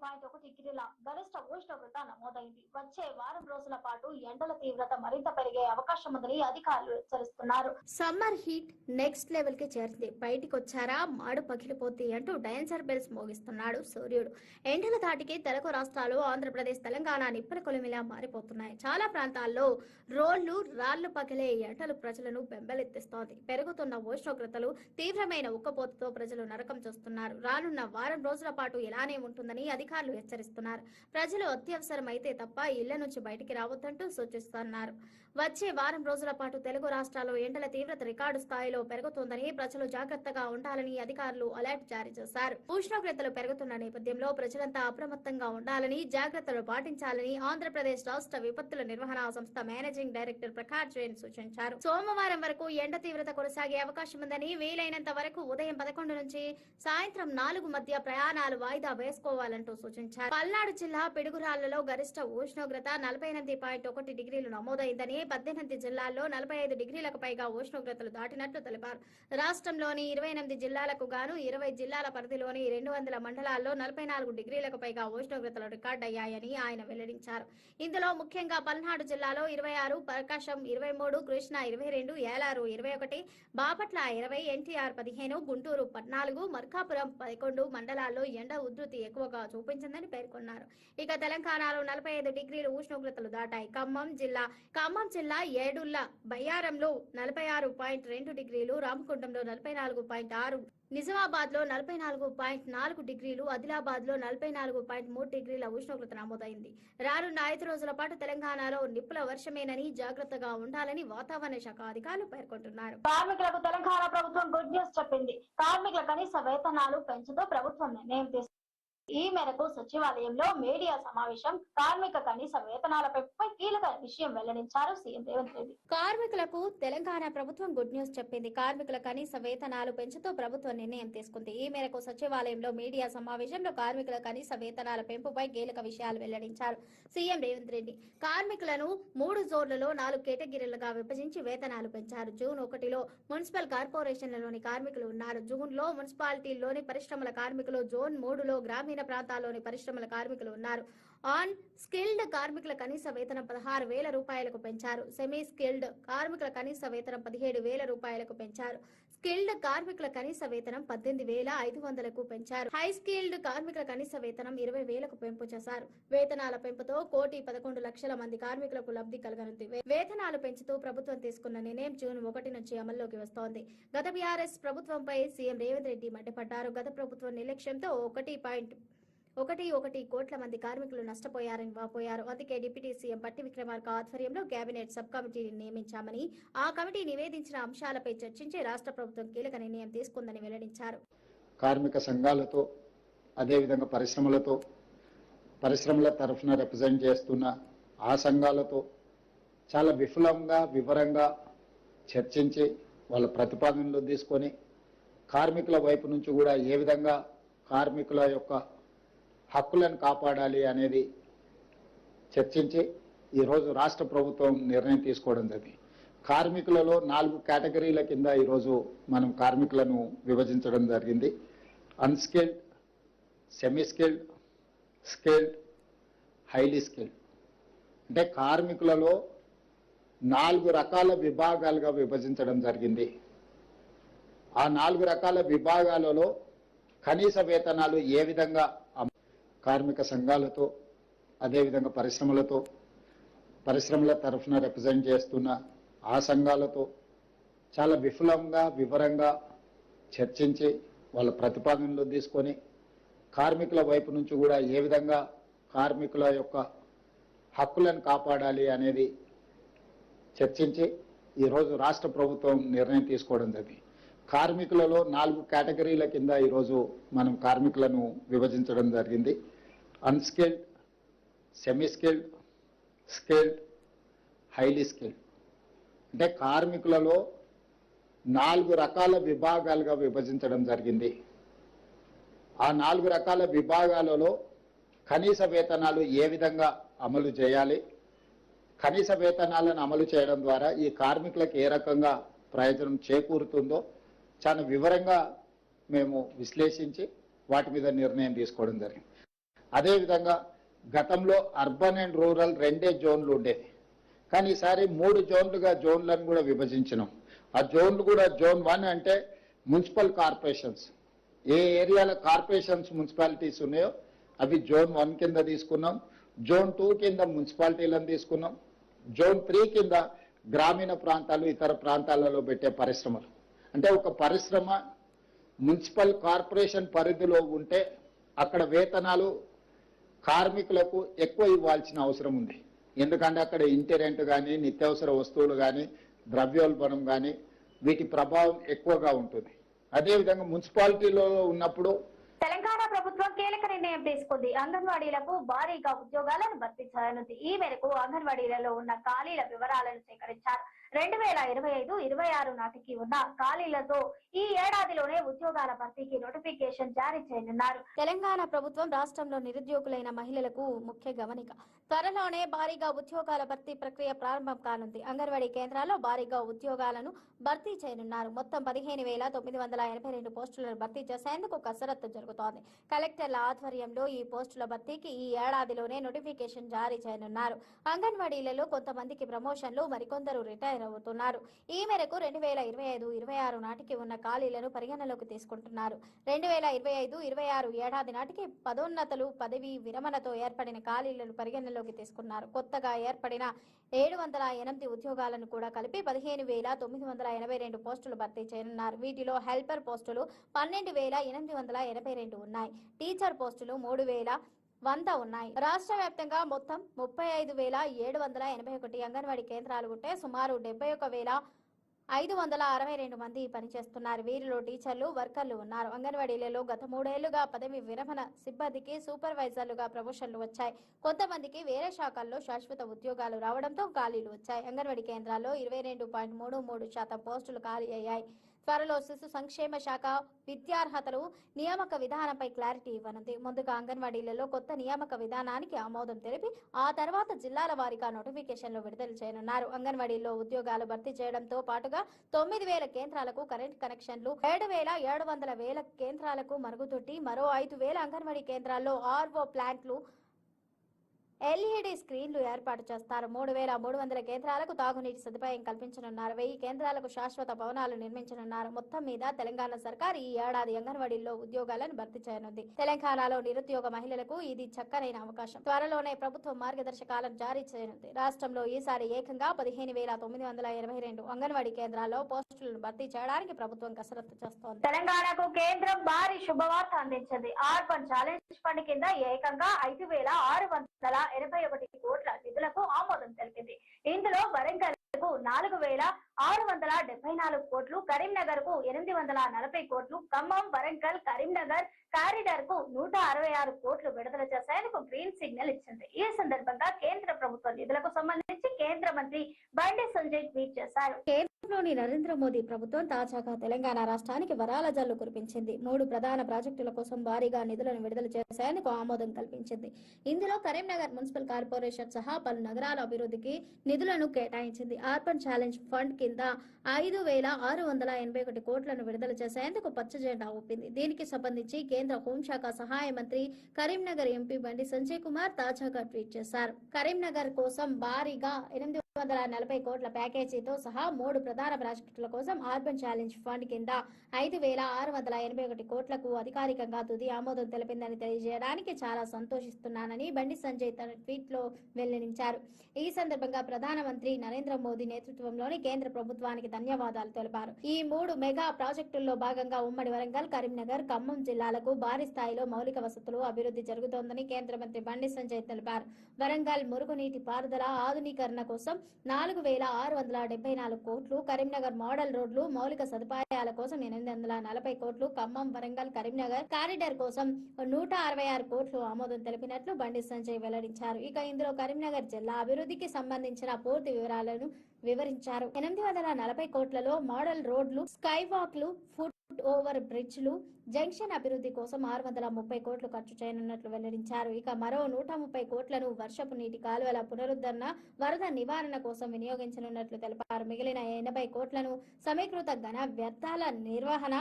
18.1 గరిష్ట ఉష్ణోగ్రత నమోదైంది. వచ్చే వారం రోజుల పాటు ఎండల తీవ్రత మరింత పెరిగే అవకాశం ఉందని అధికారులు హెచ్చరిస్తున్నారు. సమ్మర్ హీట్ నెక్స్ట్ లెవెల్ కి చేరింది. బయటికి వచ్చారా మాడు పగిలిపోద్ది అంటూ డేంజర్ బెల్స్ మోగిస్తున్నాడు సూర్యుడు. ఎండల ధాటికి తెలుగు రాష్ట్రాలు ఆంధ్రప్రదేశ్, తెలంగాణ నిప్పుల కొలిమిలా మారిపోతున్నాయి. చాలా ప్రాంతాల్లో రాళ్లు పగిలే ఎండలు ప్రజలను బెంబెలెత్తిస్తోంది. పెరుగుతున్న ఉష్ణోగ్రతలు, తీవ్రమైన ఉక్కపోతతో ప్రజలు నరకం చూస్తున్నారు. రానున్న వారం రోజుల పాటు ఇలానే ఉంటుందని అధికారులు హెచ్చరిస్తున్నారు. ప్రజలు అత్యవసరమైతే తప్ప ఇళ్ల నుంచి బయటికి రావద్దంటూ సూచిస్తున్నారు. వచ్చే వారం రోజుల పాటు తెలుగు రాష్ట్రాల్లో ఎండల తీవ్రత రికార్డు స్థాయిలో పెరుగుతోందని, ప్రజలు జాగ్రత్తగా ఉండాలని అధికారులు అలర్ట్ జారీ చేశారు. ఉష్ణోగ్రతలు పెరుగుతున్న నేపథ్యంలో ప్రజలంతా అప్రమత్తంగా ఉండాలని, జాగ్రత్తలు పాటించాలని ఆంధ్రప్రదేశ్ రాష్ట్ర విపత్తుల నిర్వహణ సంస్థ మేనేజింగ్ డైరెక్టర్ ప్రకాష్ జైన్ సూచించారు. సోమవారం వరకు ఎండ తీవ్రత కొనసాగే అవకాశం ఉందని, వీలైనంత వరకు ఉదయం 11 నుంచి సాయంత్రం 4 మధ్య ప్రయాణాలు వాయిదా వేసుకోవాలంటూ సూచించారు. పల్నాడు జిల్లా పిడుగురాళ్లలో గరిష్ట ఉష్ణోగ్రత 48.1 డిగ్రీలు నమోదైందని, 18 జిల్లాల్లో 45 డిగ్రీలకు పైగా ఉష్ణోగ్రతలు దాటినట్లు తెలిపారు. రాష్ట్రంలోని 28 జిల్లాలకు గాను 20 జిల్లాల పరిధిలోని 200 మండలాల్లో 44 డిగ్రీలకు పైగా ఉష్ణోగ్రతలు రికార్డయ్యాయని ఆయన వెల్లడించారు. ఇందులో ముఖ్యంగా పల్నాడు జిల్లాలో 26, ప్రకాశం 23, కృష్ణా 22, ఏలారు 21, బాపట్ల 20, ఎన్టీఆర్ 15, గుంటూరు 14, మార్కాపురం 11 మండలాల్లో ఎండ ఉధృతి ఎక్కువగా చూపించిందని పేర్కొన్నారు. ఇక తెలంగాణలో 45 డిగ్రీలు ఉష్ణోగ్రతలు దాటాయి. ఖమ్మం జిల్లా ఏడుళ్ల బయ్యారంలో 46.2 డిగ్రీలు, రామగుండంలో 44.6, నిజామాబాద్ లో 44.4 డిగ్రీలు, ఆదిలాబాద్ లో 44.3 డిగ్రీల ఉష్ణోగ్రత నమోదైంది. రానున్న 5 రోజుల పాటు తెలంగాణలో నిప్పుల వర్షమేనని, జాగ్రత్తగా ఉండాలని వాతావరణ శాఖ అధికారులు పేర్కొంటున్నారు. కార్మికులకు తెలంగాణ ప్రభుత్వం గుడ్ న్యూస్ చెప్పింది. కార్మికుల కనీస వేతనాలు పెంచుతూ ప్రభుత్వం నిర్ణయం తీసుకుంది. ఈ మేరకు సచివాలయంలో మీడియా సమావేశం. కార్మిక కనీస వేతనాలపై కీలక విషయం వెల్లడించారు సీఎం రేవంత్ రెడ్డి. కార్మికులకు తెలంగాణ ప్రభుత్వం గుడ్ న్యూస్ చెప్పింది. కార్మికుల కనీస వేతనాలు పెంచుతూ ప్రభుత్వం నిర్ణయం తీసుకుంది. ఈ మేరకు సచివాలయంలో మీడియా సమావేశంలో కార్మికుల కనీస వేతనాల పెంపుపై కీలక విషయాలు వెల్లడించారు సీఎం రేవంత్ రెడ్డి. కార్మికులను 3 జోన్లలో 4 కేటగిరీలుగా విభజించి వేతనాలు పెంచారు. జూన్ 1లో మున్సిపల్ కార్పొరేషన్లలోని కార్మికులు ఉన్నారు. జూన్ లో మున్సిపాలిటీల్లోని పరిశ్రమల కార్మికులు, జోన్ 3లో గ్రామీణ ప్రాంతాల్లోని పరిశ్రమల కార్మికులు ఉన్నారు. ఆన్ స్కిల్డ్ కార్మికుల కనీస వేతనం 16,000 రూపాయలకు పెంచారు. సెమీ స్కిల్డ్ కార్మికుల కనీస వేతనం 17,000 రూపాయలకు పెంచారు. స్కిల్డ్ కార్మికుల కనీస వేతనం 18,500కు పెంచారు. హై స్కిల్డ్ కార్మికుల కనీస వేతనం 20,000కు పెంపు చేశారు. వేతనాల పెంపుతో 1,11,00,000 మంది కార్మికులకు లబ్ధి కలగనుంది. వేతనాలు పెంచుతూ ప్రభుత్వం తీసుకున్న నిర్ణయం జూన్ 1 నుంచి అమల్లోకి వస్తోంది. గత బీఆర్ఎస్ ప్రభుత్వంపై సీఎం రేవంత్ రెడ్డి మండిపడ్డారు. గత ప్రభుత్వం నిర్లక్ష్యంతో 1.11 కోట్ల మంది కార్మికులు నష్టపోయారని వాపోయారు. అందుకే డిప్యూటీ సీఎం పట్టి విక్రమార్క ఆధ్వర్యంలో కేబినెట్ సబ్ కమిటీని నియమించామని, ఆ కమిటీ నివేదించిన అంశాలపై చర్చించి రాష్ట్ర ప్రభుత్వం కీలక నిర్ణయం తీసుకుందని వెల్లడించారు. కార్మిక సంఘాలతో, అదేవిధంగా పరిశ్రమల తరఫున రిప్రజెంట్ చేస్తున్న ఆ సంఘాలతో చాలా వివరంగా చర్చించి వాళ్ళ ప్రతిపాదనలు తీసుకొని కార్మికుల వైపు నుంచి కూడా ఏ విధంగా కార్మికుల యొక్క హక్కులను కాపాడాలి అనేది చర్చించి ఈరోజు రాష్ట్ర ప్రభుత్వం నిర్ణయం తీసుకోవడం జరిగింది. కార్మికులలో 4 కేటగిరీల కింద ఈరోజు మనం కార్మికులను విభజించడం జరిగింది. Unskilled, semi skilled, skilled, highly skilled. అంటే కార్మికులలో 4 రకాల విభాగాలుగా విభజించడం జరిగింది. ఆ 4 రకాల విభాగాలలో కనీస వేతనాలు ఏ విధంగా కార్మిక సంఘాలతో, అదేవిధంగా పరిశ్రమల తరఫున రిప్రజెంట్ చేస్తున్న ఆ సంఘాలతో చాలా వివరంగా చర్చించి వాళ్ళ ప్రతిపాదనలు తీసుకొని కార్మికుల వైపు నుంచి కూడా ఏ విధంగా కార్మికుల యొక్క హక్కులను కాపాడాలి అనేది చర్చించి ఈరోజు రాష్ట్ర ప్రభుత్వం నిర్ణయం తీసుకోవడం జరిగింది. కార్మికులలో 4 కేటగిరీల కింద ఈరోజు మనం కార్మికులను విభజించడం జరిగింది. Unskilled, semi skilled, skilled, highly skilled. అంటే కార్మికులలో 4 రకాల విభాగాలుగా విభజించడం జరిగింది. ఆ 4 రకాల విభాగాలలో కనీస వేతనాలు ఏ విధంగా అమలు చేయాలి, కనీస వేతనాలను అమలు చేయడం ద్వారా ఈ కార్మికులకు ఏ రకంగా ప్రయోజనం చేకూరుతుందో చాలా వివరంగా మేము విశ్లేషించి వాటి మీద నిర్ణయం తీసుకోవడం జరిగింది. అదేవిధంగా గతంలో అర్బన్ అండ్ రూరల్ రెండే జోన్లు ఉండేది, కానీ ఈసారి 3 జోన్లుగా జోన్లను కూడా విభజించినాం. ఆ జోన్లు కూడా జోన్ 1 అంటే మున్సిపల్ కార్పొరేషన్స్, ఏ ఏరియాల కార్పొరేషన్స్ మున్సిపాలిటీస్ ఉన్నాయో అవి జోన్ 1 కింద తీసుకున్నాం. జోన్ 2 కింద మున్సిపాలిటీలను తీసుకున్నాం. జోన్ 3 కింద గ్రామీణ ప్రాంతాలు, ఇతర ప్రాంతాలలో పెట్టే పరిశ్రమలు. అంటే ఒక పరిశ్రమ మున్సిపల్ కార్పొరేషన్ పరిధిలో ఉంటే అక్కడ వేతనాలు కార్మికులకు ఎక్కువ ఇవ్వాల్సిన అవసరం ఉంది. ఎందుకంటే అక్కడ ఇంటి రెంట్ కానీ, నిత్యావసర వస్తువులు కానీ, ద్రవ్యోల్బణం కానీ వీటి ప్రభావం ఎక్కువగా ఉంటుంది. అదేవిధంగా మున్సిపాలిటీలో ఉన్నప్పుడు తెలంగాణ ప్రభుత్వం కీలక నిర్ణయం తీసుకుంది. అంగన్వాడీలకు భారీగా ఉద్యోగాలను భర్తీ చేయనుంది. ఈ మేరకు అంగన్వాడీలలో ఉన్న ఖాళీల వివరాలను సేకరించారు. 2025-26 నాటికి ఉన్న ఖాళీలతో ఈ ఏడాదిలోనే ఉద్యోగాల భర్తీకి నోటిఫికేషన్ జారీ చేయనున్నారు. తెలంగాణ ప్రభుత్వం రాష్ట్రంలో నిరుద్యోగులైన మహిళలకు ముఖ్య గమనిక. త్వరలోనే భారీగా ఉద్యోగాల భర్తీ ప్రక్రియ ప్రారంభం కానుంది. అంగన్వాడీ కేంద్రాల్లో భారీగా ఉద్యోగాలను భర్తీ చేయనున్నారు. మొత్తం 15,982 పోస్టులను భర్తీ చేసేందుకు కసరత్తు జరుగుతోంది. కలెక్టర్ల ఆధ్వర్యంలో ఈ పోస్టుల భర్తీకి ఈ ఏడాదిలోనే నోటిఫికేషన్ జారీ చేయనున్నారు. అంగన్వాడీలలో కొంతమందికి ప్రమోషన్లు, మరికొందరు రిటైర్ అవుతున్నారు. ఈ మేరకు 2025-26 నాటికి ఉన్న ఖాళీలను పరిగణలోకి తీసుకుంటున్నారు. 2025-26 ఏడాది నాటికి పదోన్నతులు, పదవి విరమణతో ఏర్పడిన ఖాళీలను పరిగణలోకి తీసుకున్నారు. కొత్తగా ఏర్పడిన 708 ఉద్యోగాలను కూడా కలిపి 15,982 పోస్టులు భర్తీ చేయనున్నారు. వీటిలో హెల్పర్ పోస్టులు 12,882 ఉన్నాయి. టీచర్ పోస్టులు 3,100 ఉన్నాయి. రాష్ట్ర వ్యాప్తంగా మొత్తం 35,781 అంగన్వాడీ కేంద్రాలు ఉంటే సుమారు 71,562 మంది పనిచేస్తున్నారు. వీరిలో టీచర్లు, వర్కర్లు ఉన్నారు. అంగన్వాడీలలో గత 3 ఏళ్లుగా పదవి విరమణ సిబ్బందికి సూపర్వైజర్లుగా ప్రమోషన్లు వచ్చాయి. కొంతమందికి వేరే శాఖల్లో శాశ్వత ఉద్యోగాలు రావడంతో ఖాళీలు వచ్చాయి. అంగన్వాడీ కేంద్రాల్లో 22.33% పోస్టులు ఖాళీ అయ్యాయి. త్వరలో శిశు సంక్షేమ శాఖ విద్యార్హతలు నియామక విధానంపై క్లారిటీ ఇవ్వనుంది. ముందుగా అంగన్వాడీలలో కొత్త నియామక విధానానికి ఆమోదం తెలిపి ఆ తర్వాత జిల్లాల వారీగా నోటిఫికేషన్లు విడుదల చేయనున్నారు. అంగన్వాడీలో ఉద్యోగాలు భర్తీ చేయడంతో పాటుగా 9,000 కేంద్రాలకు కరెంట్ కనెక్షన్లు, 7,700 కేంద్రాలకు మరుగుదొడ్డి, మరో 5,000 అంగన్వాడీ కేంద్రాల్లో ఆర్ఓ ప్లాంట్లు, ఎల్ఈడి స్క్రీన్లు ఏర్పాటు చేస్తారు. 3,300 కేంద్రాలకు తాగునీటి సదుపాయం కల్పించనున్నారు. 1000 కేంద్రాలకు శాశ్వత భవనాలు నిర్మించనున్నారు. మొత్తం మీద తెలంగాణ సర్కార్ ఈ ఏడాది అంగన్వాడీల్లో ఉద్యోగాలను భర్తీ చేయనుంది. తెలంగాణలో నిరుద్యోగ మహిళలకు ఇది చక్కనైన అవకాశం. త్వరలోనే ప్రభుత్వం మార్గదర్శకాలను జారీ చేయనుంది. రాష్ట్రంలో ఈసారి ఏకంగా 15,982 అంగన్వాడీ కేంద్రాల్లో పోస్టులను భర్తీ చేయడానికి ప్రభుత్వం కసరత్తు చేస్తోంది. తెలంగాణకు కేంద్రం భారీ శుభవార్త అందించింది. అర్బన్ ఛాలెంజ్ ఫండ్ కింద ఏకంగా 5,681 కోట్ల నిధులకు ఆమోదం తెలిపింది. ఇందులో వరంగల్ కు 4,674 కోట్లు, కరీంనగర్ కు 840 కోట్లు, ఖమ్మం, వరంగల్, కరీంనగర్ కారిడార్ కు 166 కోట్లు విడుదల చేసేందుకు గ్రీన్ సిగ్నల్ ఇచ్చింది. ఈ సందర్భంగా కేంద్ర ప్రభుత్వ నిధులకు సంబంధించి కేంద్ర మంత్రి బండి సంజయ్ ట్వీట్ చేశారు. కేంద్రంలోని నరేంద్ర మోదీ ప్రభుత్వం తాజాగా తెలంగాణ రాష్ట్రానికి వరాల జల్లు కురిపించింది. 3 ప్రధాన ప్రాజెక్టుల కోసం భారీగా నిధులను విడుదల చేసేందుకు ఆమోదం కల్పించింది. ఇందులో కరీంనగర్ మున్సిపల్ కార్పొరేషన్ సహా పలు నగరాల అభివృద్ధికి నిధులను కేటాయించింది. అర్బన్ ఛాలెంజ్ ఫండ్ కింద 5,681 కోట్లను విడుదల చేసేందుకు పచ్చ జెండా ఊపింది. దీనికి సంబంధించి కేంద్ర హోంశాఖ సహాయ మంత్రి, కరీంనగర్ ఎంపీ బండి సంజయ్ కుమార్ తాజాగా ట్వీట్ చేశారు. కరీంనగర్ కోసం భారీగా 840 కోట్ల ప్యాకేజీతో సహా 3 ప్రధాన ప్రాజెక్టుల కోసం అర్బన్ ఛాలెంజ్ ఫండ్ కింద 5,681 కోట్లకు అధికారికంగా తుది ఆమోదం తెలిపిందని తెలియజేయడానికి చాలా సంతోషిస్తున్నానని బండి సంజయ్ తన ట్వీట్ లో వెల్లడించారు. ఈ సందర్భంగా ప్రధానమంత్రి నరేంద్ర మోదీ నేతృత్వంలోని కేంద్ర ప్రభుత్వానికి ధన్యవాదాలు తెలిపారు. ఈ 3 మెగా ప్రాజెక్టుల్లో భాగంగా ఉమ్మడి వరంగల్, కరీంనగర్, ఖమ్మం జిల్లాలకు భారీ స్థాయిలో మౌలిక వసతులు అభివృద్ధి జరుగుతోందని కేంద్ర మంత్రి బండి సంజయ్ తెలిపారు. వరంగల్ మురుగునీటి పారుదల ఆధునీకరణ కోసం 4,674 కోట్లు, కరీంనగర్ మోడల్ రోడ్లు మౌలిక సదుపాయాల కోసం 840 కోట్లు, ఖమ్మం, వరంగల్, కరీంనగర్ కారిడార్ కోసం 166 కోట్లు ఆమోదం తెలిపినట్లు బండి సంజయ్ వెల్లడించారు. ఇక ఇందులో కరీంనగర్ జిల్లా అభివృద్ధికి సంబంధించిన పూర్తి వివరాలను వివరించారు. 840 కోట్లలో మోడల్ రోడ్లు, స్కై వాక్లు, ఫుట్ ఓవర్ బ్రిడ్జ్లు, జంక్షన్ అభివృద్ధి కోసం 630 కోట్లు ఖర్చు చేయనున్నట్లు వెల్లడించారు. ఇక మరో 130 కోట్లను వర్షపు నీటి కాలువల పునరుద్ధరణ, వరద నివారణ కోసం వినియోగించనున్నట్లు తెలిపారు. మిగిలిన 80 కోట్లను సమీకృత ఘన వ్యర్థాల నిర్వహణ,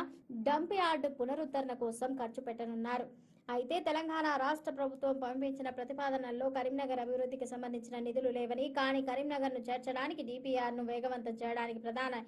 డంప్ యార్డ్ పునరుద్ధరణ కోసం ఖర్చు పెట్టనున్నారు. అయితే తెలంగాణ రాష్ట్ర ప్రభుత్వం పంపించిన ప్రతిపాదనల్లో కరీంనగర్ అభివృద్ధికి సంబంధించిన నిధులు లేవని, కానీ కరీంనగర్ ను చేర్చడానికి డిపిఆర్ ను వేగవంతం చేయడానికి ప్రధాన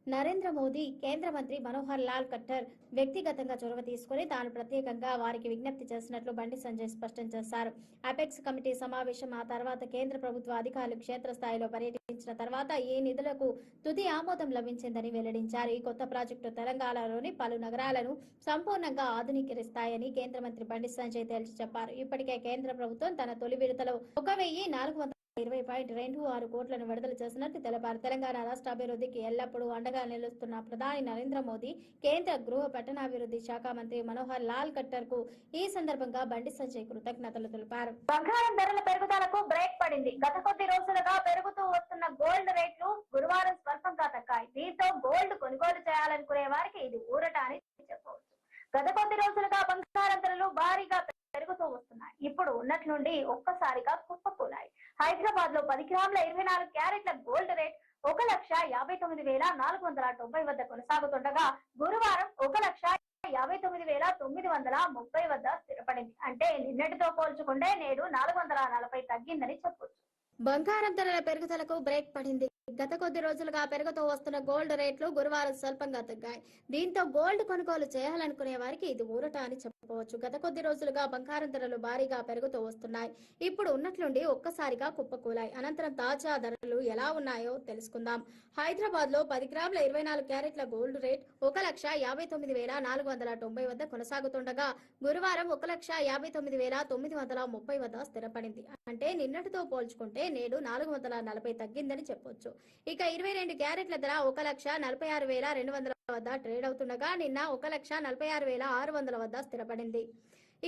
నరేంద్ర మోదీ కేంద్ర మంత్రి మనోహర్ లాల్ ఖట్టర్ వ్యక్తిగతంగా చొరవ తీసుకుని తాను ప్రత్యేకంగా వారికి విజ్ఞప్తి చేసినట్లు బండి సంజయ్ స్పష్టం చేశారు. అపెక్స్ కమిటీ సమావేశం ఆ తర్వాత కేంద్ర ప్రభుత్వ అధికారులు క్షేత్రస్థాయిలో పర్యటించిన తర్వాత ఈ నిధులకు తుది ఆమోదం లభించిందని వెల్లడించారు. ఈ కొత్త ప్రాజెక్టు తెలంగాణలోని పలు నగరాలను సంపూర్ణంగా ఆధునీకరిస్తాయని కేంద్ర మంత్రి బండి సంజయ్ తేల్చి చెప్పారు. ఇప్పటికే కేంద్ర ప్రభుత్వం తన తొలి విడతలో 1,420.26 కోట్లను విడుదల చేసినట్టు తెలిపారు. తెలంగాణ రాష్ట్ర అభివృద్ధికి ఎల్లప్పుడూ అండగా నిలుస్తున్న ప్రధాని నరేంద్ర మోదీ, కేంద్ర గృహ పట్టణాభివృద్ధి శాఖ మంత్రి మనోహర్ లాల్ ఖట్టర్ కు ఈ సందర్భంగా బండి సంజయ్ కృతజ్ఞతలు తెలిపారు. బంగారం ధరల పెరుగుదలకు బ్రేక్ పడింది. గత కొద్ది రోజులుగా పెరుగుతూ వస్తున్న గోల్డ్ రేట్లు గురువారం స్వల్పంగా తగ్గాయి. దీంతో గోల్డ్ కొనుగోలు చేయాలనుకునే వారికి ఇది ఊరట అని చెప్పవచ్చు. గత కొద్ది రోజులుగా బంగారం ధరలు భారీగా పెరుగుతూ వస్తున్నాయి. ఇప్పుడు ఉన్నట్లుండి ఒక్కసారిగా కుప్పకూలాయి. హైదరాబాద్ లో 10 గ్రాముల 24 క్యారెట్ల గోల్డ్ రేట్ 1,59,490 వద్ద కొనసాగుతుండగా గురువారం 1,59,930 వద్ద స్థిరపడింది. అంటే నిన్నటితో పోల్చుకుంటే నేడు 440 తగ్గిందని చెప్పొచ్చు. బంగారం ధరల పెరుగుదలకు బ్రేక్ పడింది. గత కొద్ది రోజులుగా పెరుగుతూ వస్తున్న గోల్డ్ రేట్లు గురువారం స్వల్పంగా తగ్గాయి. దీంతో గోల్డ్ కొనుగోలు చేయాలనుకునే వారికి ఇది ఊరట అని చెప్పవచ్చు. గత కొద్ది రోజులుగా బంగారం ధరలు భారీగా పెరుగుతూ వస్తున్నాయి. ఇప్పుడు ఉన్నట్లుండి ఒక్కసారిగా కుప్పకూలాయి. అనంతరం తాజా ధరలు ఎలా ఉన్నాయో తెలుసుకుందాం. హైదరాబాద్ లో 10 గ్రాముల 24 క్యారెట్ల గోల్డ్ రేట్ 1,59,490 వద్ద కొనసాగుతుండగా గురువారం 1,59,930 వద్ద స్థిరపడింది. అంటే నిన్నటితో పోల్చుకుంటే నేడు 440 తగ్గిందని చెప్పొచ్చు. ఇక 22 క్యారెట్ల ధర 1,46,200 వద్ద ట్రేడ్ అవుతుండగా నిన్న 1,46,600 వద్ద స్థిరపడింది.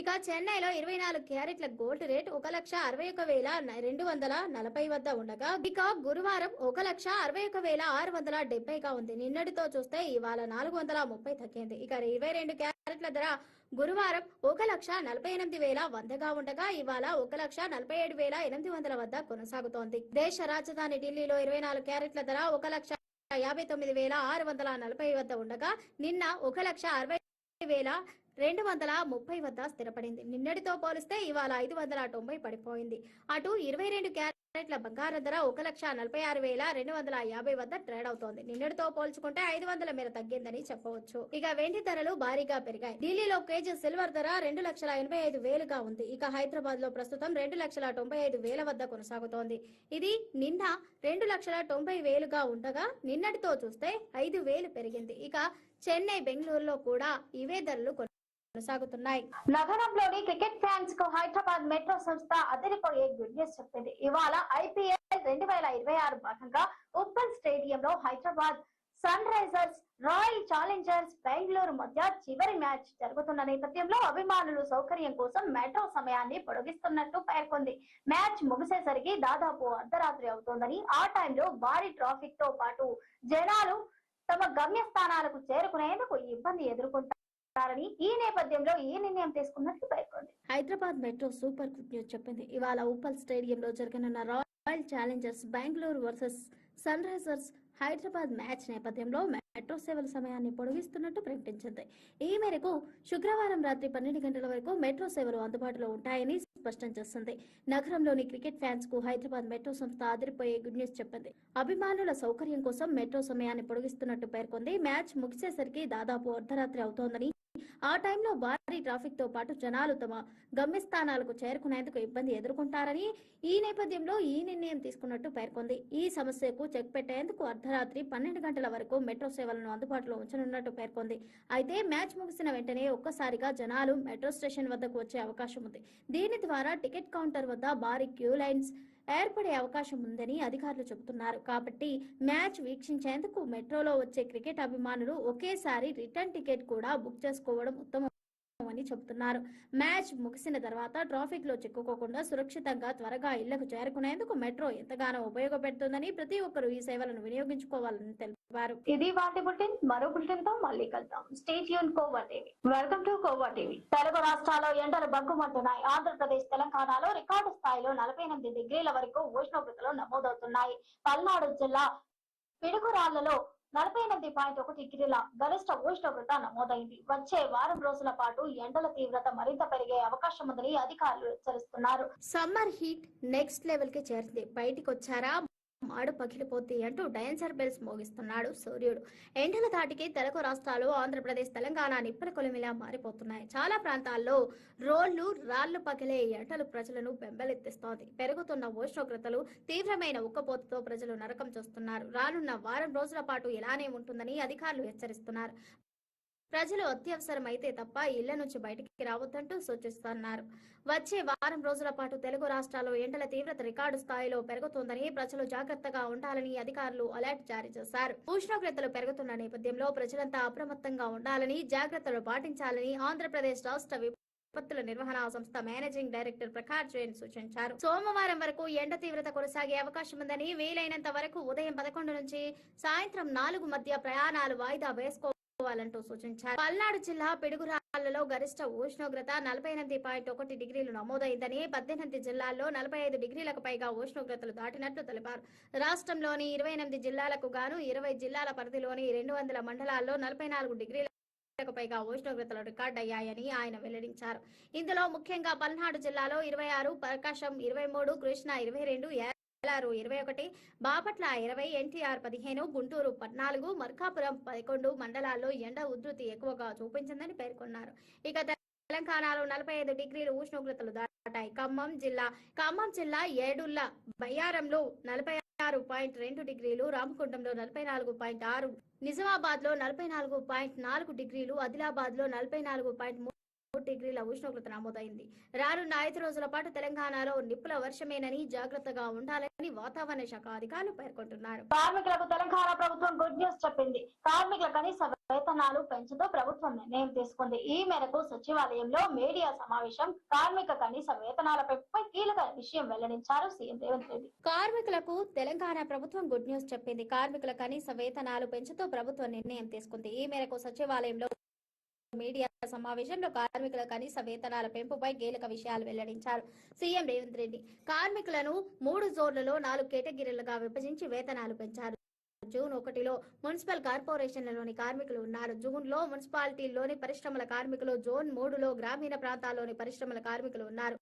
ఇక చెన్నైలో 24 క్యారెట్ల గోల్డ్ రేట్ 1,61,240 వద్ద ఉండగా ఇక గురువారం 1,61,670 గా ఉంది. నిన్నటితో చూస్తే ఇవాళ 430 తగ్గింది. ఇక 22 క్యారెట్ల ధర గురువారం 1,48,100 గా ఉండగా ఇవాళ 1,47,800 వద్ద కొనసాగుతోంది. దేశ రాజధాని ఢిల్లీలో 24 క్యారెట్ల ధర 1,59,640 వద్ద ఉండగా నిన్న 1,60,230 వద్ద స్థిరపడింది. నిన్నటితో పోలిస్తే ఇవాళ 590 పడిపోయింది. అటు 22 క్యారెట్ల బంగారం ధర 1,46,250 వద్ద ట్రేడ్ అవుతోంది. నిన్నటితో పోల్చుకుంటే 500 మేర తగ్గిందని చెప్పవచ్చు. ఇక వెండి ధరలు భారీగా పెరిగాయి. ఢిల్లీలో కేజీ సిల్వర్ ధర 2,85,000 గా ఉంది. ఇక హైదరాబాద్ లో ప్రస్తుతం 2,95,000 వద్ద కొనసాగుతోంది. ఇది నిన్న 2,90,000 గా ఉండగా నిన్నటితో చూస్తే 5,000 పెరిగింది. ఇక చెన్నై, బెంగళూరులో కూడా ఇవే ధరలు కొనసాగుతున్నాయి. నగరంలోని క్రికెట్ ఫ్యాన్స్ కు హైదరాబాద్ మెట్రో సంస్థ అదిరిపోయే గుడ్ న్యూస్ చెప్పింది. ఇవాళ IPL 2026 భాగంగా ఉప్పల్ స్టేడియంలో Hyderabad Sunrisers Royal Challengers Bengaluru మధ్య చివరి మ్యాచ్ జరుగుతున్న నేపథ్యంలో అభిమానులు సౌకర్యం కోసం మెట్రో సమయాన్ని పొడిగిస్తున్నట్టు పేర్కొంది. మ్యాచ్ ముగిసేసరికి దాదాపు అర్ధరాత్రి అవుతోందని, ఆ టైంలో భారీ ట్రాఫిక్ తో పాటు జనాలు తమ గమ్యస్థానాలకు చేరుకునేందుకు ఇబ్బంది ఎదుర్కొంటారని ఈ నేపథ్యంలో ఈ నిర్ణయం తీసుకున్నట్లు పేర్కొంది. Hyderabad metro super good news చెప్పింది. ఇవాళ ఉప్పల్ స్టేడియంలో జరగనున్న Royal Challengers Bengaluru versus Sunrisers Hyderabad match నేపథ్యంలో మెట్రో సేవల సమయాన్ని పొడిగిస్తున్నట్టు ప్రకటించింది. ఈ మేరకు శుక్రవారం రాత్రి 12 గంటల వరకు మెట్రో సేవలు అందుబాటులో ఉంటాయని స్పష్టం చేసింది. నగరంలోని క్రికెట్ ఫ్యాన్స్ కు హైదరాబాద్ మెట్రో సంస్థ అదిరిపోయే గుడ్ న్యూస్ చెప్పింది. అభిమానుల సౌకర్యం కోసం మెట్రో సమయాన్ని పొడిగిస్తున్నట్టు పేర్కొంది. మ్యాచ్ ముగిసేసరికి దాదాపు అర్ధరాత్రి అవుతోందని, ఆ టైంలో భారీ ట్రాఫిక్ తో పాటు జనాలు తమ గమ్యస్థానాలకు చేరుకునేందుకు ఇబ్బంది ఎదుర్కొంటారని ఈ నేపథ్యంలో ఈ నిర్ణయం తీసుకున్నట్టు పేర్కొంది. ఈ సమస్యకు చెక్ పెట్టేందుకు అర్ధరాత్రి 12 గంటల వరకు మెట్రో సేవలను అందుబాటులో ఉంచనున్నట్టు పేర్కొంది. అయితే మ్యాచ్ ముగిసిన వెంటనే ఒక్కసారిగా జనాలు మెట్రో స్టేషన్ వద్దకు వచ్చే అవకాశం ఉంది. దీని ద్వారా టికెట్ కౌంటర్ వద్ద భారీ క్యూ లైన్స్ ఏర్పడే అవకాశం ఉందని అధికారులు చెబుతున్నారు. కాబట్టి మ్యాచ్ వీక్షించేందుకు మెట్రోలో వచ్చే క్రికెట్ అభిమానులు ఒకేసారి రిటర్న్ టికెట్ కూడా బుక్ చేసుకోవడం ఉత్తమం అని చెబుతున్నారు. మ్యాచ్ ముగిసిన తర్వాత ట్రాఫిక్ లో చిక్కుకోకుండా సురక్షితంగా త్వరగా ఇళ్లకు చేరుకునేందుకు మెట్రో ఎంతగానో ఉపయోగపెడుతుందని, ప్రతి ఒక్కరూ ఈ సేవలను వినియోగించుకోవాలని తెలిపారు. ఇది వాటి బులెటిన్. మరో బులెటిన్ తో మళ్ళీ కలుద్దాం. Stay tune khoa TV. Welcome to khoa TV. Telugu రాష్ట్రాల్లో ఎండలు బగ్గుమంటున్నాయి. ఆంధ్రప్రదేశ్, తెలంగాణలో రికార్డు స్థాయిలో 48 డిగ్రీల వరకు ఉష్ణోగ్రతలు నమోదవుతున్నాయి. పల్నాడు జిల్లా పిడుగురాళ్లలో 48.1 డిగ్రీల గరిష్ట ఉష్ణోగ్రత నమోదైంది. వచ్చే వారం రోజుల పాటు ఎండల తీవ్రత మరింత పెరిగే అవకాశం ఉందని అధికారులు హెచ్చరిస్తున్నారు. సమ్మర్ హీట్ నెక్స్ట్ లెవెల్ కి చేరింది. బయటికి వచ్చారా మాడు పగిలిపోద్ది అంటూ డైనసర్ బెల్స్ మోగిస్తున్నాడు సూర్యుడు. ఎండల ధాటికి తెలుగు రాష్ట్రాలు ఆంధ్రప్రదేశ్ తెలంగాణ నిప్పుల కొలిమిలా మారిపోతున్నాయి. చాలా ప్రాంతాల్లో రాళ్లు పగిలే ఎండలు ప్రజలను బెంబెలెత్తిస్తోంది. పెరుగుతున్న ఉష్ణోగ్రతలు తీవ్రమైన ఉక్కపోతతో ప్రజలు నరకం చూస్తున్నారు. రానున్న వారం రోజుల పాటు ఇలానే ఉంటుందని అధికారులు హెచ్చరిస్తున్నారు. ప్రజలు అత్యవసరమైతే తప్ప ఇళ్ల నుంచి బయటికి రావద్దంటూ సూచిస్తున్నారు. వచ్చే వారం రోజుల పాటు తెలుగు రాష్ట్రాల్లో ఎండల తీవ్రత రికార్డు స్థాయిలో పెరుగుతోందని ప్రజలు జాగ్రత్తగా ఉండాలని అధికారులు అలర్ట్ జారీ చేశారు. ఉష్ణోగ్రతలు పెరుగుతున్న నేపథ్యంలో ప్రజలంతా అప్రమత్తంగా ఉండాలని, జాగ్రత్తలు పాటించాలని ఆంధ్రప్రదేశ్ రాష్ట్ర విపత్తుల నిర్వహణ సంస్థ మేనేజింగ్ డైరెక్టర్ ప్రకాష్ జైన్ సూచించారు. సోమవారం వరకు ఎండ తీవ్రత కొనసాగే అవకాశం ఉందని, వీలైనంత వరకు ఉదయం 11 నుంచి సాయంత్రం 4 మధ్య ప్రయాణాలు వాయిదా వేసుకోవాలంటూ సూచించారు. పల్నాడు జిల్లా పిడుగురాళ్లలో గరిష్ట ఉష్ణోగ్రత 48.1 డిగ్రీలు నమోదైందని, 18 జిల్లాల్లో 45 డిగ్రీలకు పైగా ఉష్ణోగ్రతలు దాటినట్లు తెలిపారు. రాష్ట్రంలోని 28 జిల్లాలకు గాను 20 జిల్లాల పరిధిలోని 200 మండలాల్లో 44 డిగ్రీలకు పైగా ఉష్ణోగ్రతలు రికార్డు అయ్యాయని ఆయన వెల్లడించారు. ఇందులో ముఖ్యంగా పల్నాడు జిల్లాలో 26, ప్రకాశం 23, కృష్ణా 22, ఏలూరు 21, బాపట్ల 20, ఎన్టీఆర్ 15, గుంటూరు 14, మార్కాపురం 11 మండలాల్లో ఎండ ఉధృతి ఎక్కువగా చూపించిందని పేర్కొన్నారు. ఇక తెలంగాణలో 45 డిగ్రీలు ఉష్ణోగ్రతలు దాటాయి. ఖమ్మం జిల్లా ఏడుళ్ల బయ్యారంలో 46.2 డిగ్రీలు, రామగుండంలో 44.6, నిజామాబాద్ లో 44.4 డిగ్రీలు, ఆదిలాబాద్ లో 44.3 డిగ్రీల ఉష్ణోగ్రత నమోదైంది. రానున్న 5 రోజుల పాటు తెలంగాణలో నిప్పుల వర్షమేనని, జాగ్రత్తగా ఉండాలని వాతావరణ శాఖ అధికారులు పేర్కొంటున్నారు. కార్మికులకు తెలంగాణ ప్రభుత్వం గుడ్ న్యూస్ చెప్పింది. కార్మికుల కనీస వేతనాలు పెంచుతూ ప్రభుత్వం నిర్ణయం తీసుకుంది. ఈ మేరకు సచివాలయంలో మీడియా సమావేశం కార్మిక కనీస వేతనాలపై కీలక విషయం వెల్లడించారు సీఎం రేవంత్ రెడ్డి. కార్మికులకు తెలంగాణ ప్రభుత్వం గుడ్ న్యూస్ చెప్పింది. కార్మికుల కనీస వేతనాలు పెంచుతూ ప్రభుత్వం నిర్ణయం తీసుకుంది. ఈ మేరకు సచివాలయంలో మీడియా సమావేశంలో కార్మికుల కనీస వేతనాల పెంపుపై కీలక విషయాలు వెల్లడించారు సీఎం రేవంత్ రెడ్డి. కార్మికులను 3 జోన్లలో 4 కేటగిరీలుగా విభజించి వేతనాలు పెంచారు. జూన్ 1లో మున్సిపల్ కార్పొరేషన్లలోని కార్మికులు ఉన్నారు. జూన్ లో మున్సిపాలిటీల్లోని పరిశ్రమల కార్మికులు, జోన్ 3లో గ్రామీణ ప్రాంతాల్లోని పరిశ్రమల కార్మికులు ఉన్నారు.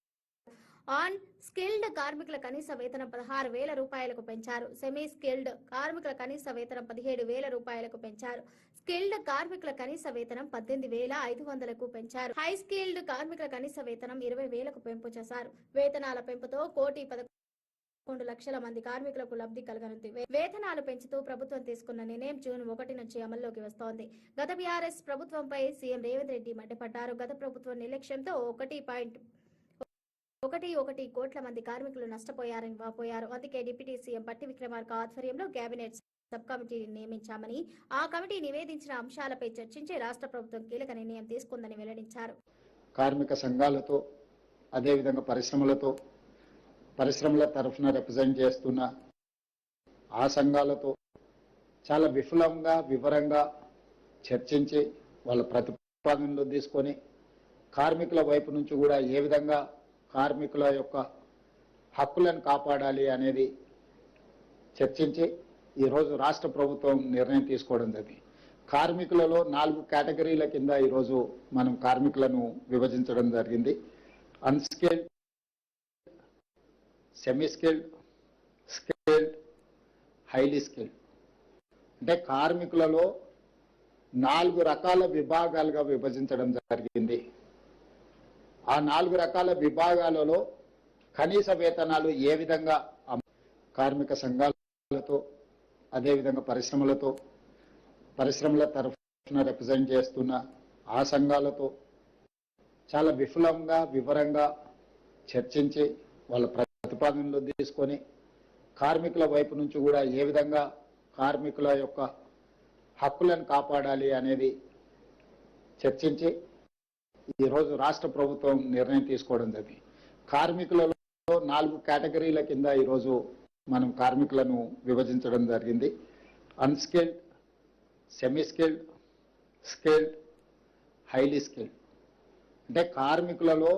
ఆన్ స్కిల్డ్ కార్మికుల కనీస వేతనం 16,000 రూపాయలకు పెంచారు. సెమీ స్కిల్డ్ కార్మికుల కనీస వేతనం 17,000 రూపాయలకు పెంచారు. స్కిల్డ్ కార్మికుల కనీస వేతనం 18,500కు పెంచారు. హై స్కిల్డ్ కార్మికుల కనీస వేతనం 20,000కు పెంపు చేశారు. వేతనాల పెంపుతో 1,11 లక్షల మంది కార్మికులకు లబ్ధి కలగనుంది. వేతనాలు పెంచుతూ ప్రభుత్వం తీసుకున్న నిర్ణయం జూన్ 1 నుంచి అమల్లోకి వస్తోంది. గత బీఆర్ఎస్ ప్రభుత్వంపై సీఎం రేవంత్ రెడ్డి మండిపడ్డారు. గత ప్రభుత్వం నిర్లక్ష్యంతో 1.11 కోట్ల మంది కార్మికులు నష్టపోయారని వాపోయారు. అందుకే డిప్యూటీ సీఎం బట్టి విక్రమార్క ఆధ్వర్యంలో కేబినెట్ సబ్ కమిటీని నియమించామని, ఆ కమిటీ నివేదించిన అంశాలపై చర్చించి రాష్ట్ర ప్రభుత్వం కీలక నిర్ణయం తీసుకుందని వెల్లడించారు. కార్మిక సంఘాలతో, అదేవిధంగా పరిశ్రమల తరఫున రిప్రజెంట్ చేస్తున్న ఆ సంఘాలతో చాలా వివరంగా చర్చించి వాళ్ళ ప్రతిపాదనలు తీసుకొని కార్మికుల వైపు నుంచి కూడా ఏ విధంగా కార్మికుల యొక్క హక్కులను కాపాడాలి అనేది చర్చించి ఈరోజు రాష్ట్ర ప్రభుత్వం నిర్ణయం తీసుకోవడం జరిగింది. కార్మికులలో 4 కేటగిరీల కింద ఈరోజు మనం కార్మికులను విభజించడం జరిగింది. Unskilled, semi skilled, skilled, highly skilled. అంటే కార్మికులలో 4 రకాల విభాగాలుగా విభజించడం జరిగింది. ఆ 4 రకాల విభాగాలలో కనీస వేతనాలు ఏ విధంగా కార్మిక సంఘాలతో, అదేవిధంగా పరిశ్రమల తరఫున రిప్రజెంట్ చేస్తున్న ఆ సంఘాలతో చాలా వివరంగా చర్చించి వాళ్ళ ప్రతిపాదనలు తీసుకొని కార్మికుల వైపు నుంచి కూడా ఏ విధంగా కార్మికుల యొక్క హక్కులను కాపాడాలి అనేది చర్చించి ఈరోజు రాష్ట్ర ప్రభుత్వం నిర్ణయం తీసుకోవడం జరిగింది. కార్మికులలో 4 కేటగిరీల కింద ఈరోజు మనం కార్మికులను విభజించడం జరిగింది. Unskilled, semi skilled, skilled, highly skilled. అంటే కార్మికులలో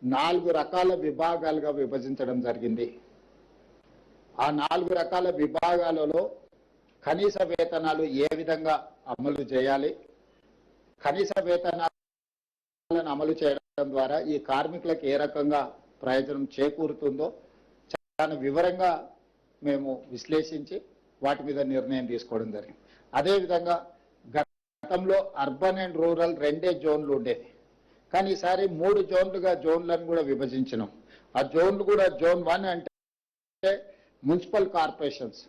4 రకాల విభాగాలుగా విభజించడం జరిగింది. ఆ 4 రకాల విభాగాలలో కనీస వేతనాలు ఏ విధంగా అమలు చేయాలి, కనీస వేతనాలను అమలు చేయడం ద్వారా ఈ కార్మికులకు ఏ రకంగా ప్రయోజనం చేకూరుతుందో చాలా వివరంగా మేము విశ్లేషించి వాటి మీద నిర్ణయం తీసుకోవడం జరిగింది. అదేవిధంగా గతంలో అర్బన్ అండ్ రూరల్ రెండే జోన్లు ఉండేది, కానీ ఈసారి 3 జోన్లుగా జోన్లను కూడా విభజించినాం. ఆ జోన్లు కూడా జోన్ 1 అంటే మున్సిపల్ కార్పొరేషన్స్,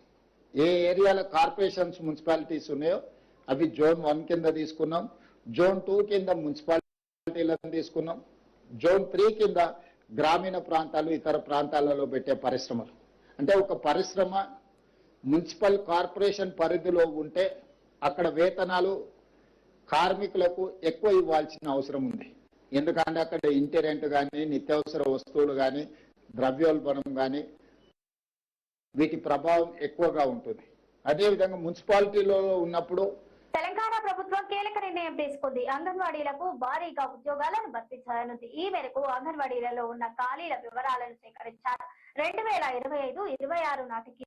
ఏ ఏరియాలో కార్పొరేషన్స్ మున్సిపాలిటీస్ ఉన్నాయో అవి జోన్ 1 కింద తీసుకున్నాం. జోన్ 2 కింద మున్సిపాలిటీలను తీసుకున్నాం. జోన్ 3 కింద గ్రామీణ ప్రాంతాలు, ఇతర ప్రాంతాలలో పెట్టే పరిశ్రమలు. అంటే ఒక పరిశ్రమ మున్సిపల్ కార్పొరేషన్ పరిధిలో ఉంటే అక్కడ వేతనాలు కార్మికులకు ఎక్కువ ఇవ్వాల్సిన అవసరం ఉంది. ఎందుకంటే అక్కడ ఇంటి రెంట్ కానీ, నిత్యావసర వస్తువులు కానీ, ద్రవ్యోల్బణం కానీ వీటి ప్రభావం ఎక్కువగా ఉంటుంది. అదేవిధంగా మున్సిపాలిటీలో ఉన్నప్పుడు తెలంగాణ ప్రభుత్వం కీలక నిర్ణయం తీసుకుంది. అంగన్వాడీలకు భారీగా ఉద్యోగాలను భర్తీ చేయనుంది. ఈ మేరకు అంగన్వాడీలలో ఉన్న ఖాళీల వివరాలను సేకరించారు. 2025-26 నాటికి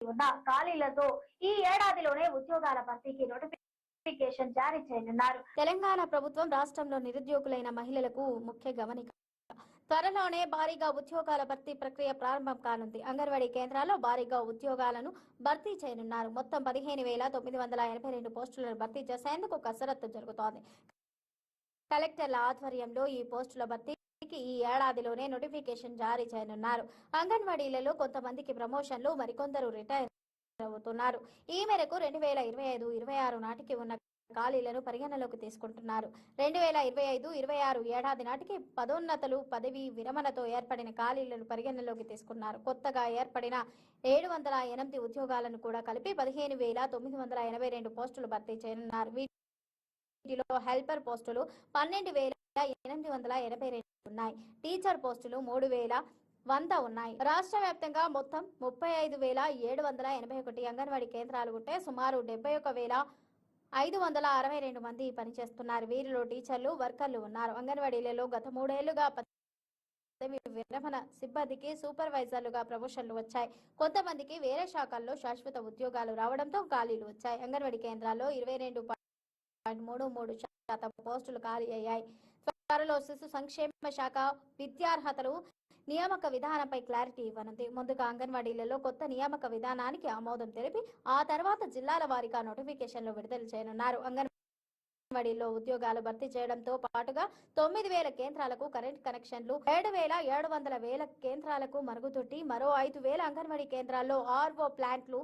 ఉన్న ఖాళీలతో ఈ ఏడాదిలోనే ఉద్యోగాల భర్తీకి నోటిఫికేషన్ జారీ చేయనున్నారు. తెలంగాణ ప్రభుత్వం రాష్ట్రంలో నిరుద్యోగులైన మహిళలకు ముఖ్య గమనిక. త్వరలోనే భారీగా ఉద్యోగాల భర్తీ ప్రక్రియ ప్రారంభం కానుంది. అంగన్వాడీ కేంద్రాల్లో భారీగా ఉద్యోగాలను భర్తీ చేయనున్నారు. మొత్తం 15,982 పోస్టులను భర్తీ చేసేందుకు కసరత్తు జరుగుతోంది. కలెక్టర్ల ఆధ్వర్యంలో ఈ పోస్టుల భర్తీకి ఈ ఏడాదిలోనే నోటిఫికేషన్ జారీ చేయనున్నారు. అంగన్వాడీలలో కొంతమందికి ప్రమోషన్లు, మరికొందరు రిటైర్ అవుతున్నారు. ఈ మేరకు 2025-26 నాటికి ఉన్న ఖాళీలను పరిగణలోకి తీసుకుంటున్నారు. 2025-26 ఏడాది నాటికి పదోన్నతులు, పదవి విరమణతో ఏర్పడిన ఖాళీలను పరిగణలోకి తీసుకున్నారు. కొత్తగా ఏర్పడిన 708 ఉద్యోగాలను కూడా కలిపి 15,982 పోస్టులు భర్తీ చేయనున్నారు. వీటిలో హెల్పర్ పోస్టులు 12,882 ఉన్నాయి. టీచర్ పోస్టులు 3,100 ఉన్నాయి. రాష్ట్ర వ్యాప్తంగా మొత్తం 35,781 అంగన్వాడీ కేంద్రాలు ఉంటే సుమారు 71,562 మంది పనిచేస్తున్నారు. వీరిలో టీచర్లు, వర్కర్లు ఉన్నారు. అంగన్వాడీలలో గత 3 ఏళ్లుగా పదవి విరమణ సిబ్బందికి సూపర్వైజర్లుగా ప్రమోషన్లు వచ్చాయి. కొంతమందికి వేరే శాఖల్లో శాశ్వత ఉద్యోగాలు రావడంతో ఖాళీలు వచ్చాయి. అంగన్వాడీ కేంద్రాల్లో 22.33% పోస్టులు ఖాళీ అయ్యాయి. త్వరలో శిశు సంక్షేమ శాఖ విద్యార్హతలు నియామక విధానంపై క్లారిటీ ఇవ్వనుంది. ముందుగా అంగన్వాడీలలో కొత్త నియామక విధానానికి ఆమోదం తెలిపి ఆ తర్వాత జిల్లాల వారీగా నోటిఫికేషన్లు విడుదల చేయనున్నారు. అంగన్వాడీలో ఉద్యోగాలు భర్తీ చేయడంతో పాటుగా 9,000 కేంద్రాలకు కరెంట్ కనెక్షన్లు, 7,700 కేంద్రాలకు మరుగుదొడ్డి, మరో 5,000 అంగన్వాడీ కేంద్రాల్లో ఆర్ఓ ప్లాంట్లు,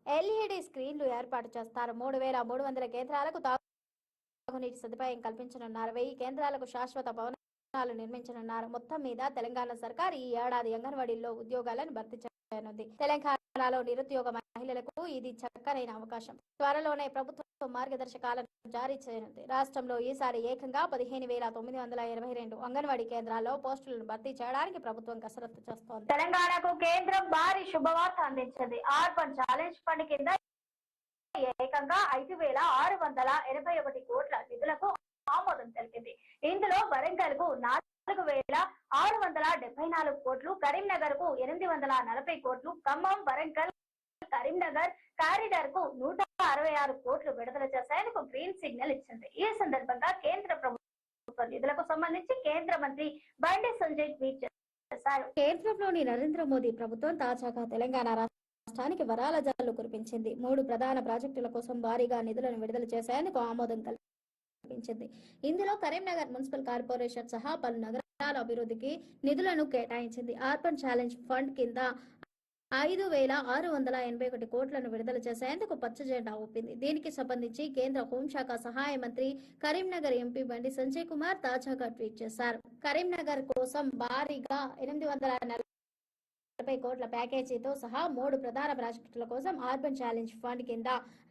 LED స్క్రీన్లు ఏర్పాటు చేస్తారు. 3,300 కేంద్రాలకు తాగునీటి సదుపాయం కల్పించనున్నారు. 1000 కేంద్రాలకు శాశ్వత భవనాలు నిర్మించనున్నారు. మొత్తం మీద తెలంగాణ సర్కార్ ఈ ఏడాది అంగన్వాడీల్లో ఉద్యోగాలను భర్తీ చేయనుంది. తెలంగాణలో నిరుద్యోగ మహిళలకు ఇది చక్కనైన అవకాశం. త్వరలోనే ప్రభుత్వం మార్గదర్శకాలను జారీ చేయనుంది. రాష్ట్రంలో ఈసారి ఏకంగా 15,982 అంగన్వాడీ కేంద్రాల్లో పోస్టులను భర్తీ చేయడానికి ప్రభుత్వం కసరత్తు చేస్తోంది. తెలంగాణకు కేంద్రం భారీ శుభవార్త అందించింది. అర్బన్ ఛాలెంజ్ ఫండ్ కింద ఏకంగా 5,681 కోట్ల నిధులకు ఆమోదం తెలిపింది. ఇందులో వరంగల్ కు 4,674 కోట్లు, కరీంనగర్ కు 840 కోట్లు, ఖమ్మం, వరంగల్, కరీంనగర్ కారిడార్ కు 166 కోట్లు విడుదల చేసేందుకు గ్రీన్ సిగ్నల్ ఇచ్చింది. ఈ సందర్భంగా కేంద్ర ప్రభుత్వ నిధులకు సంబంధించి కేంద్ర మంత్రి బండి సంజయ్ ట్వీట్ చేశారు. కేంద్రంలోని నరేంద్ర మోదీ ప్రభుత్వం తాజాగా తెలంగాణ రాష్ట్రానికి వరాల జల్లు కురిపించింది. 3 ప్రధాన ప్రాజెక్టుల కోసం భారీగా నిధులను విడుదల చేసేందుకు ఆమోదం కల్పించింది. ఇందులో కరీంనగర్ మున్సిపల్ కార్పొరేషన్ సహా పలు నగరాల అభివృద్ధికి నిధులను కేటాయించింది. అర్బన్ ఛాలెంజ్ ఫండ్ కింద 5,681 కోట్లను విడుదల చేసేందుకు పచ్చజెండా ఊపింది. దీనికి సంబంధించి కేంద్ర హోంశాఖ సహాయ మంత్రి, కరీంనగర్ ఎంపీ బండి సంజయ్ కుమార్ తాజాగా ట్వీట్ చేశారు. కరీంనగర్ కోసం భారీగా 840 కోట్ల ప్యాకేజీతో సహా 3 ప్రధాన ప్రాజెక్టుల కోసం అర్బన్ ఛాలెంజ్ ఫండ్ కింద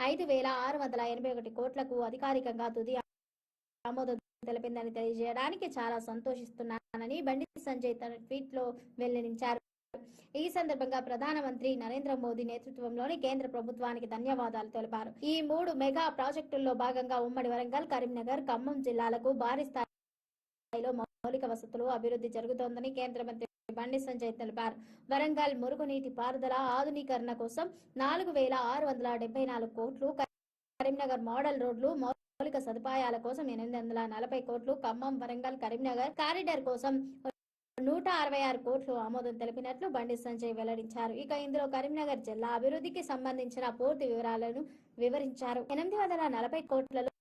5,681 కోట్లకు అధికారికంగా తుది ఆమోదం తెలిపిందని తెలియజేయడానికి చాలా సంతోషిస్తున్నానని బండి సంజయ్ తన ట్వీట్ లో వెల్లడించారు. ఈ సందర్భంగా ప్రధానమంత్రి నరేంద్ర మోదీ నేతృత్వంలోని కేంద్ర ప్రభుత్వానికి ధన్యవాదాలు తెలిపారు. ఈ 3 మెగా ప్రాజెక్టుల్లో భాగంగా ఉమ్మడి వరంగల్, కరీంనగర్, ఖమ్మం జిల్లాలకు భారీ స్థాయిలో మౌలిక వసతులు అభివృద్ధి జరుగుతోందని కేంద్ర మంత్రి బండి సంజయ్ తెలిపారు. వరంగల్ మురుగునీటి పారుదల ఆధునీకరణ కోసం 4,674 కోట్లు, కరీంనగర్ మోడల్ రోడ్లు మౌలిక సదుపాయాల కోసం 840 కోట్లు, ఖమ్మం వరంగల్ కరీంనగర్ కారిడార్ కోసం 166 కోట్లు ఆమోదం తెలిపినట్లు బండి సంజయ్ వెల్లడించారు. ఇక ఇందులో కరీంనగర్ జిల్లా అభివృద్ధికి సంబంధించిన పూర్తి వివరాలను వివరించారు. 840 కోట్లలో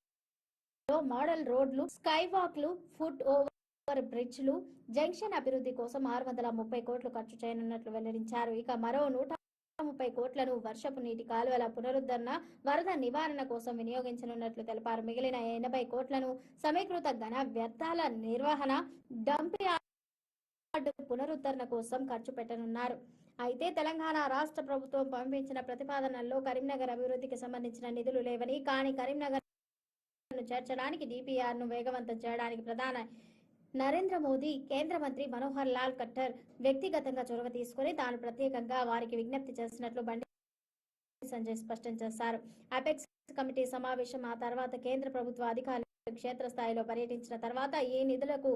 మోడల్ రోడ్లు, స్కై వాక్లు, ఫుట్ ఓవర్ బ్రిడ్జ్లు, జంక్షన్ అభివృద్ధి కోసం 630 కోట్లు ఖర్చు చేయనున్నట్లు వెల్లడించారు. ఇక మరో 130 కోట్లను వర్షపు నీటి కాలువల పునరుద్ధరణ, వరద నివారణ కోసం వినియోగించనున్నట్లు తెలిపారు. మిగిలిన 80 కోట్లను సమీకృత ఘన వ్యర్థాల నిర్వహణ, డంప్ యార్డు పునరుద్ధరణ కోసం ఖర్చు పెట్టనున్నారు. అయితే తెలంగాణ రాష్ట్ర ప్రభుత్వం పంపించిన ప్రతిపాదనల్లో కరీంనగర్ అభివృద్ధికి సంబంధించిన నిధులు లేవని, కానీ కరీంనగర్ చేర్చడానికి డిపిఆర్ ను వేగవంతం చేయడానికి ప్రధాని నరేంద్ర మోదీ, కేంద్ర మంత్రి మనోహర్ లాల్ ఖట్టర్ వ్యక్తిగతంగా చొరవ తీసుకుని తాను ప్రత్యేకంగా వారికి విజ్ఞప్తి చేసినట్లు బండి సంజయ్ స్పష్టం చేశారు. అపెక్స్ కమిటీ సమావేశం ఆ తర్వాత కేంద్ర ప్రభుత్వ అధికారులు క్షేత్రస్థాయిలో పర్యటించిన తర్వాత ఈ నిధులకు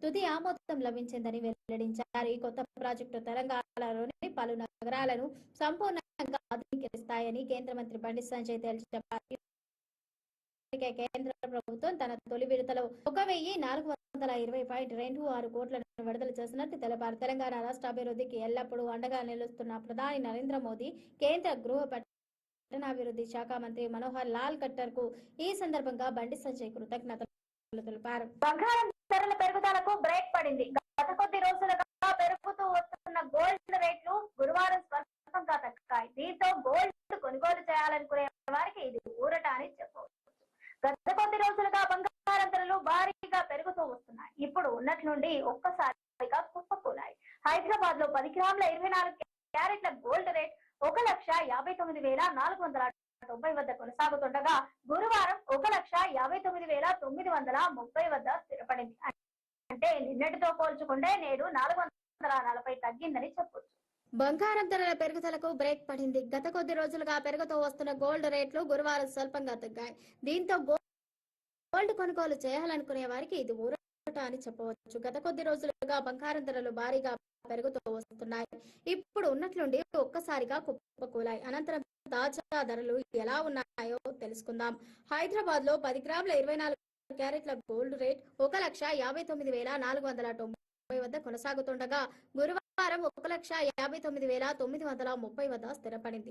తుది ఆమోదం లభించిందని వెల్లడించారు. ఈ కొత్త ప్రాజెక్టు తెలంగాణలోని పలు నగరాలను సంపూర్ణంగా ఆధునీకరిస్తాయని కేంద్ర మంత్రి బండి సంజయ్ తేల్చి చెప్పారు. కేంద్ర ప్రభుత్వం తన తొలి విడతలో 1,420.26 కోట్లను విడుదల చేసినట్టు తెలిపారు. తెలంగాణ రాష్ట్ర అభివృద్ధికి ఎల్లప్పుడూ అండగా నిలుస్తున్న ప్రధాని నరేంద్ర మోదీ, కేంద్ర గృహ పట్టణాభివృద్ధి శాఖ మంత్రి మనోహర్ లాల్ ఖట్టర్ కు ఈ సందర్భంగా బండి సంజయ్ కృతజ్ఞతలు తెలిపారు. బంగారం ధరల పెరుగుదలకు బ్రేక్ పడింది. గత కొద్ది రోజులుగా పెరుగుతూ వస్తున్న గోల్డ్ రేట్లు గురువారం స్వల్పంగా తగ్గాయి. దీంతో గోల్డ్ కొనుగోలు చేయాలనుకునే వారికి ఇది ఊరట అని చెప్పవచ్చు. గత కొద్ది రోజులుగా బంగారం ధరలు భారీగా పెరుగుతూ వస్తున్నాయి. ఇప్పుడు ఉన్నట్లుండి ఒక్కసారిగా కుప్పకూలాయి. హైదరాబాద్ లో 10 గ్రాముల 24 క్యారెట్ల గోల్డ్ రేట్ 1,59,490 వద్ద కొనసాగుతుండగా గురువారం 1,59,930 వద్ద స్థిరపడింది. అంటే నిన్నటితో పోల్చుకుంటే నేడు 440 తగ్గిందని చెప్పొచ్చు. బంగారం ధరల పెరుగుదలకు బ్రేక్ పడింది. గత కొద్ది రోజులుగా పెరుగుతూ వస్తున్న గోల్డ్ రేట్లు గురువారం స్వల్పంగా తగ్గాయి. దీంతో గోల్డ్ కొనుగోలు చేయాలనుకునే వారికి ఇది ఊరట అని చెప్పవచ్చు. గత కొద్ది రోజులుగా బంగారం ధరలు భారీగా పెరుగుతూ వస్తున్నాయి. ఇప్పుడు ఉన్నట్లుండి ఒక్కసారిగా కుప్పకూలాయి. అనంతరం తాజా ధరలు ఎలా ఉన్నాయో తెలుసుకుందాం. హైదరాబాద్ లో 10 గ్రాముల 24 క్యారెట్ల గోల్డ్ రేట్ 1,59,490 వద్ద కొనసాగుతుండగా గురువారం 1,59,930 వద్ద స్థిరపడింది.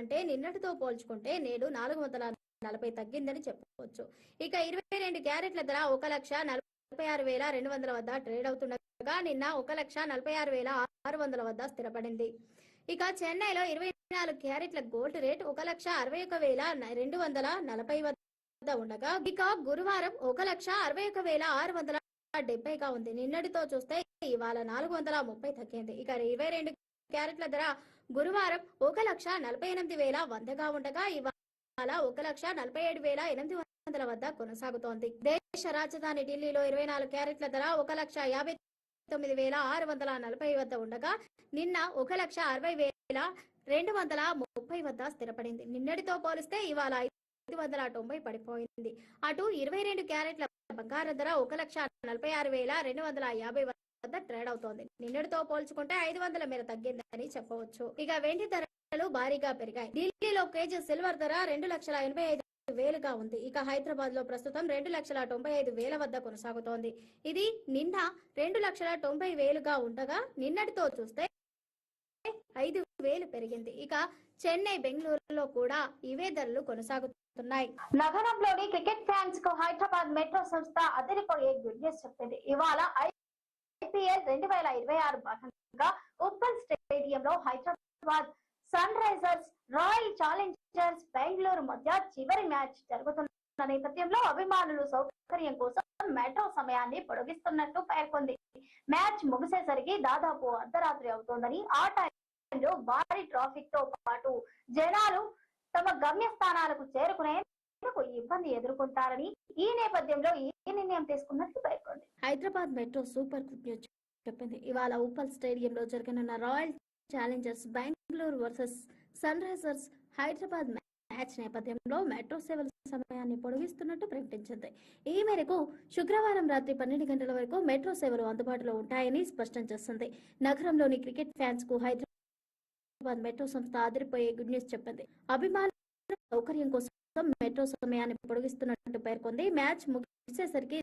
అంటే నిన్నటితో పోల్చుకుంటే నేడు 440 తగ్గిందని చెప్పవచ్చు. ఇక 22 క్యారెట్ల ధర 1,46,200 వద్ద ట్రేడ్ అవుతుండగా నిన్న 1,46,600 వద్ద స్థిరపడింది. ఇక చెన్నైలో 24 క్యారెట్ల గోల్డ్ రేట్ 1,61,240 వద్ద ఉండగా ఇక గురువారం 1,61,670గా ఉంది. నిన్నటితో చూస్తే ఇవాళ 430 తగ్గింది. ఇక 22 క్యారెట్ల ధర గురువారం 1,48,100గా ఉండగా ఇవాళ 1,47,800 వద్ద కొనసాగుతోంది. దేశ రాజధాని ఢిల్లీలో 24 క్యారెట్ల ధర 1,59,640 వద్ద ఉండగా నిన్న 1,60,230 వద్ద స్థిరపడింది. నిన్నటితో పోలిస్తే ఇవాళ 590 పడిపోయింది. అటు 22 క్యారెట్ల బంగారం ధర 1,46,250 వద్ద ట్రేడ్ అవుతోంది. నిన్నటితో పోల్చుకుంటే 500 మేర తగ్గిందని చెప్పవచ్చు. ఇక వెండి ధరలు భారీగా పెరిగాయి. ఢిల్లీలో కేజీ సిల్వర్ ధర 2,85,000గా ఉంది. ఇక హైదరాబాద్ లో ప్రస్తుతం 2,95,000 వద్ద కొనసాగుతోంది. ఇది నిన్న 2,90,000గా ఉండగా నిన్నటితో చూస్తే 5,000 పెరిగింది. ఇక చెన్నై, బెంగళూరులో కూడా ఇవే ధరలు కొనసాగుతున్నాయి. నగరంలోని క్రికెట్ ఫ్యాన్స్ కు హైదరాబాద్ మెట్రో సంస్థ అదిరిపోయే గుడ్ న్యూస్ చెప్పింది. ఇవాళ IPL 2026 భాగంగా ఉప్పల్ స్టేడియంలో Hyderabad Sunrisers Royal Challengers Bengaluru మధ్య చివరి మ్యాచ్ జరుగుతున్న నేపథ్యంలో అభిమానుల సౌకర్యం కోసం మెట్రో సమయాన్ని పొడిగిస్తున్నట్టు పేర్కొంది. మ్యాచ్ ముగిసేసరికి దాదాపు అర్ధరాత్రి అవుతోందని, ఆ టైంలో భారీ ట్రాఫిక్ తో పాటు జనాలు తమ గమ్యస్థానాలకు చేరుకునేందుకు ఇబ్బంది ఎదుర్కొంటారని ఈ నేపథ్యంలో ఈ నిర్ణయం తీసుకున్నట్లు పేర్కొంది. Hyderabad metro super good news చెప్పింది. ఇవాళ ఉప్పల్ స్టేడియంలో జరగనున్న Royal Challengers Bengaluru versus Sunrisers Hyderabad match నేపథ్యంలో మెట్రో సేవలు సమయాన్ని పొడిగిస్తున్నట్టు ప్రకటించింది. ఈ మేరకు శుక్రవారం రాత్రి 12 గంటల వరకు మెట్రో సేవలు అందుబాటులో ఉంటాయని స్పష్టం చేసింది. నగరంలోని క్రికెట్ ఫ్యాన్స్ కు హైదరాబాద్ మెట్రో సంస్థ ఆదిరిపోయే గుడ్ న్యూస్ చెప్పింది. అభిమానుల సౌకర్యం కోసం మెట్రో సమయాన్ని పొడిగిస్తున్నట్టు పేర్కొంది. మ్యాచ్ ముగిసేసరికి